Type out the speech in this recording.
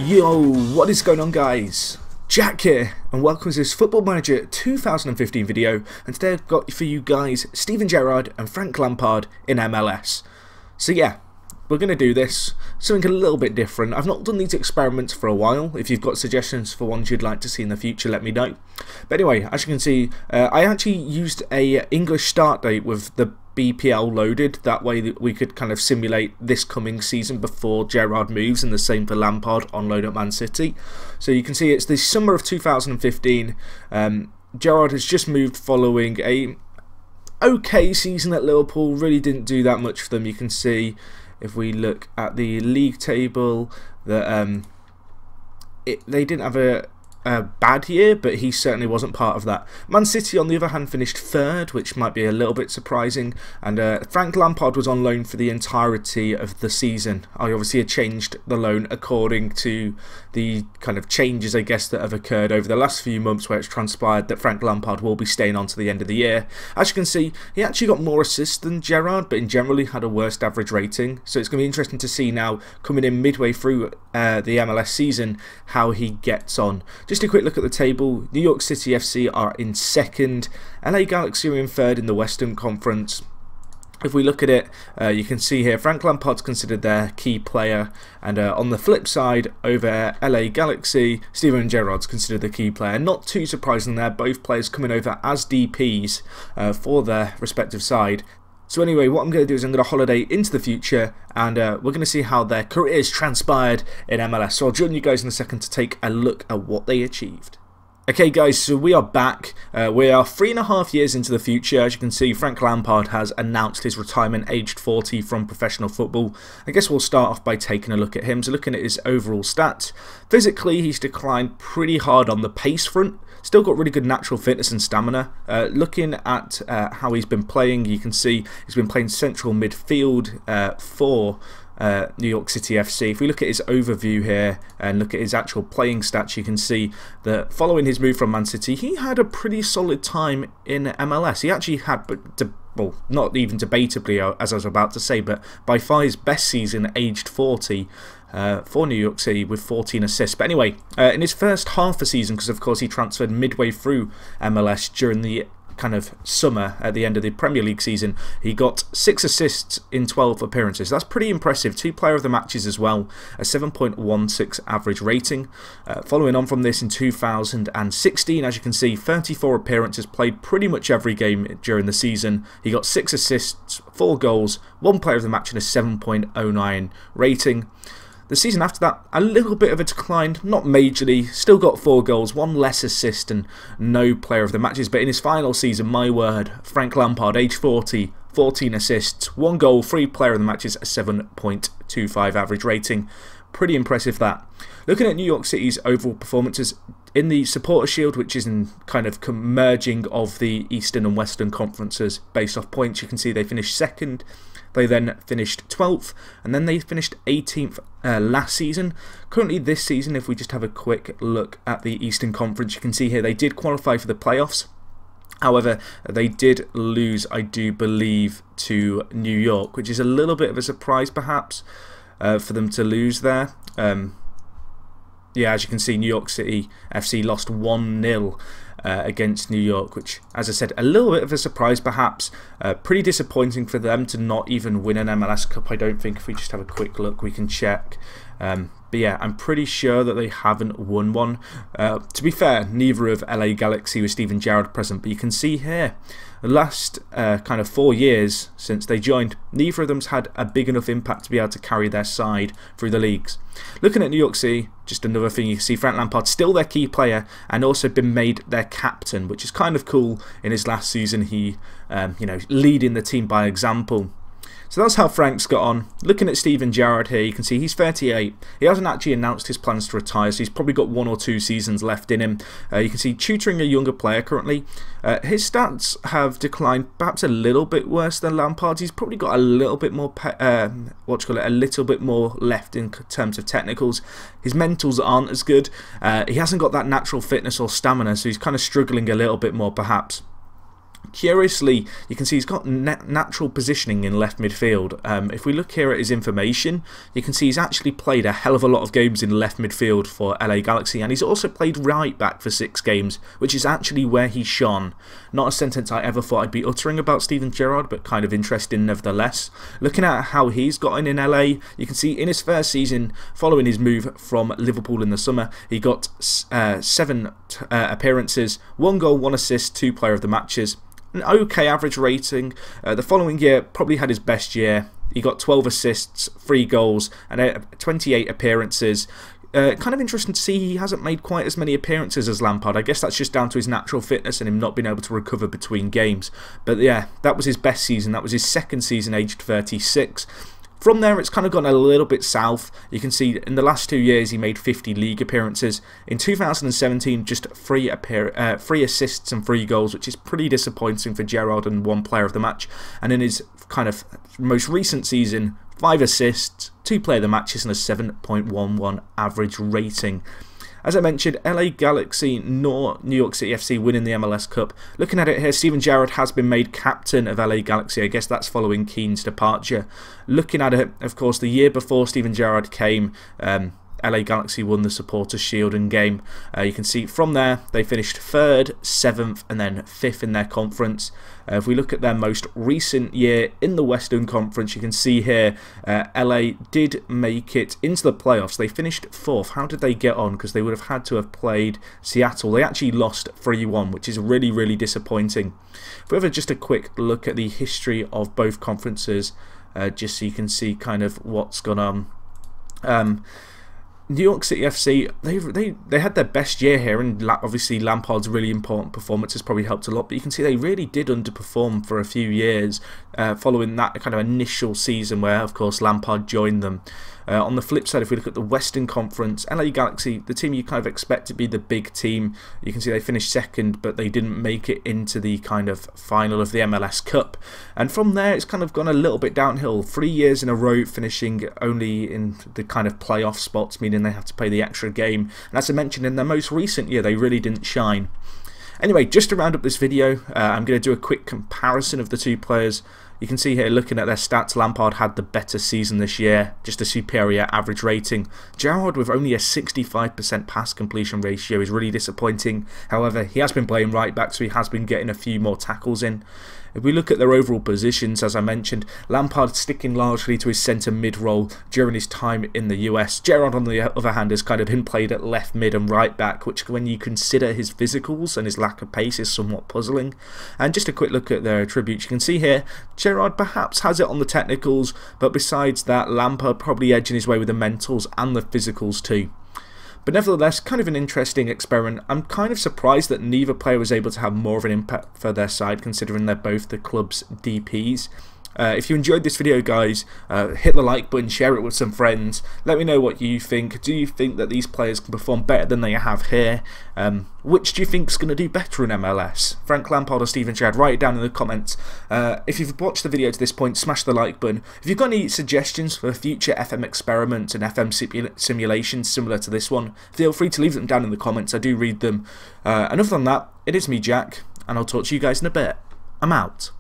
Yo, what is going on, guys? Jack here, and welcome to this Football Manager 2015 video, and today I've got for you guys Steven Gerrard and Frank Lampard in MLS. So yeah, we're going to do this, something a little bit different. I've not done these experiments for a while. If you've got suggestions for ones you'd like to see in the future, let me know. But anyway, as you can see, I actually used a English start date with the BPL loaded, that way that we could kind of simulate this coming season before Gerrard moves, and the same for Lampard on loan at Man City. So you can see it's the summer of 2015. Gerrard has just moved following a okay season at Liverpool, really didn't do that much for them. You can see if we look at the league table that they didn't have a bad year, but he certainly wasn't part of that. Man City, on the other hand, finished third, which might be a little bit surprising, and Frank Lampard was on loan for the entirety of the season. I obviously had changed the loan according to the kind of changes, I guess, that have occurred over the last few months, where it's transpired that Frank Lampard will be staying on to the end of the year. As you can see, he actually got more assists than Gerrard, but in generally had a worst average rating, so it's going to be interesting to see now, coming in midway through the MLS season, how he gets on. Just a quick look at the table. New York City FC are in second, LA Galaxy are in third in the Western Conference. If we look at it, you can see here Frank Lampard's considered their key player, and on the flip side, over LA Galaxy, Steven Gerrard's considered the key player. Not too surprising there, both players coming over as DPs for their respective side. So anyway, what I'm going to do is I'm going to holiday into the future, and we're going to see how their careers transpired in MLS. So I'll join you guys in a second to take a look at what they achieved. Okay guys, so we are back. We are 3.5 years into the future. As you can see, Frank Lampard has announced his retirement, aged 40, from professional football. I guess we'll start off by taking a look at him. So looking at his overall stats, physically he's declined pretty hard on the pace front. Still got really good natural fitness and stamina. Looking at how he's been playing, you can see he's been playing central midfield for New York City FC. If we look at his overview here and look at his actual playing stats, you can see that following his move from Man City, he had a pretty solid time in MLS. He actually had, well, not even debatably, as I was about to say, but by far his best season, aged 40, for New York City, with 14 assists. But anyway, in his first half of the season, because of course he transferred midway through MLS during the kind of summer at the end of the Premier League season, he got 6 assists in 12 appearances. That's pretty impressive. 2 player of the matches as well, a 7.16 average rating. Following on from this, in 2016, as you can see, 34 appearances, played pretty much every game during the season. He got 6 assists, 4 goals, 1 player of the match, and a 7.09 rating. The season after that, a little bit of a decline, not majorly, still got 4 goals, 1 less assist, and no player of the matches. But in his final season, my word, Frank Lampard, age 40, 14 assists, 1 goal, 3 player of the matches, a 7.25 average rating. Pretty impressive that. Looking at New York City's overall performances in the Supporter Shield, which is in kind of merging of the Eastern and Western conferences based off points, you can see they finished second. They then finished 12th, and then they finished 18th last season. Currently this season, if we just have a quick look at the Eastern Conference, you can see here they did qualify for the playoffs. However, they did lose, I do believe, to New York, which is a little bit of a surprise perhaps for them to lose there. Yeah, as you can see, New York City FC lost 1-0 against New York, which, as I said, a little bit of a surprise perhaps. Pretty disappointing for them to not even win an MLS Cup, I don't think. If we just have a quick look, we can check. But yeah, I'm pretty sure that they haven't won one. To be fair, neither of LA Galaxy with Steven Gerrard present, but you can see here, the last kind of 4 years since they joined, neither of them's had a big enough impact to be able to carry their side through the leagues. Looking at New York City, just another thing, you can see Frank Lampard still their key player and also been made their captain, which is kind of cool. In his last season, he, you know, leading the team by example. So that's how Frank's got on. Looking at Steven Gerrard here, you can see he's 38. He hasn't actually announced his plans to retire, so he's probably got 1 or 2 seasons left in him. You can see tutoring a younger player currently. His stats have declined perhaps a little bit worse than Lampard's. He's probably got a little bit more, a little bit more left in terms of technicals. His mentals aren't as good. He hasn't got that natural fitness or stamina, so he's kind of struggling a little bit more perhaps. Curiously, you can see he's got natural positioning in left midfield. If we look here at his information, you can see he's actually played a hell of a lot of games in left midfield for LA Galaxy, and he's also played right back for 6 games, which is actually where he shone. Not a sentence I ever thought I'd be uttering about Steven Gerrard, but kind of interesting nevertheless. Looking at how he's gotten in LA, you can see in his first season, following his move from Liverpool in the summer, he got 7 appearances, 1 goal, 1 assist, 2 player of the matches. An okay average rating. The following year probably had his best year. He got 12 assists, 3 goals and 28 appearances. Kind of interesting to see he hasn't made quite as many appearances as Lampard. I guess that's just down to his natural fitness and him not being able to recover between games. But yeah, that was his best season. That was his second season, aged 36. From there, it's kind of gone a little bit south. You can see in the last 2 years, he made 50 league appearances. In 2017, just 3 assists and 3 goals, which is pretty disappointing for Gerrard and 1 player of the match. And in his kind of most recent season, 5 assists, 2 player of the matches, and a 7.11 average rating. As I mentioned, LA Galaxy nor New York City FC winning the MLS Cup. Looking at it here, Steven Gerrard has been made captain of LA Galaxy. I guess that's following Keane's departure. Looking at it, of course, the year before Steven Gerrard came, LA Galaxy won the Supporters' Shield in game. You can see from there they finished 3rd, 7th and then 5th in their conference. If we look at their most recent year in the Western Conference, you can see here LA did make it into the playoffs. They finished 4th. How did they get on? Because they would have had to have played Seattle. They actually lost 3-1, which is really, really disappointing. If we have just a quick look at the history of both conferences, just so you can see kind of what's gone on. New York City FC, they had their best year here, and obviously Lampard's really important performance has probably helped a lot, but you can see they really did underperform for a few years following that kind of initial season where, of course, Lampard joined them. On the flip side, if we look at the Western Conference, LA Galaxy, the team you kind of expect to be the big team, you can see they finished 2nd, but they didn't make it into the kind of final of the MLS Cup. And from there, it's kind of gone a little bit downhill. 3 years in a row finishing only in the kind of playoff spots, meaning they have to play the extra game. And as I mentioned, in their most recent year, they really didn't shine. Anyway, just to round up this video, I'm going to do a quick comparison of the 2 players. You can see here, looking at their stats, Lampard had the better season this year, just a superior average rating. Gerrard, with only a 65% pass completion ratio, is really disappointing. However, he has been playing right back, so he has been getting a few more tackles in. If we look at their overall positions, as I mentioned, Lampard sticking largely to his centre mid role during his time in the US. Gerrard, on the other hand, has kind of been played at left mid and right back, which when you consider his physicals and his lack of pace is somewhat puzzling. And just a quick look at their attributes, you can see here, Gerrard perhaps has it on the technicals, but besides that, Lampard probably edging his way with the mentals and the physicals too. But nevertheless, kind of an interesting experiment. I'm kind of surprised that neither player was able to have more of an impact for their side, considering they're both the club's DPs. If you enjoyed this video, guys, hit the like button, share it with some friends. Let me know what you think. Do you think that these players can perform better than they have here? Which do you think is going to do better in MLS? Frank Lampard or Steven Gerrard? Write it down in the comments. If you've watched the video to this point, smash the like button. If you've got any suggestions for future FM experiments and FM simulations similar to this one, feel free to leave them down in the comments. I do read them. And other than that, it is me, Jack, and I'll talk to you guys in a bit. I'm out.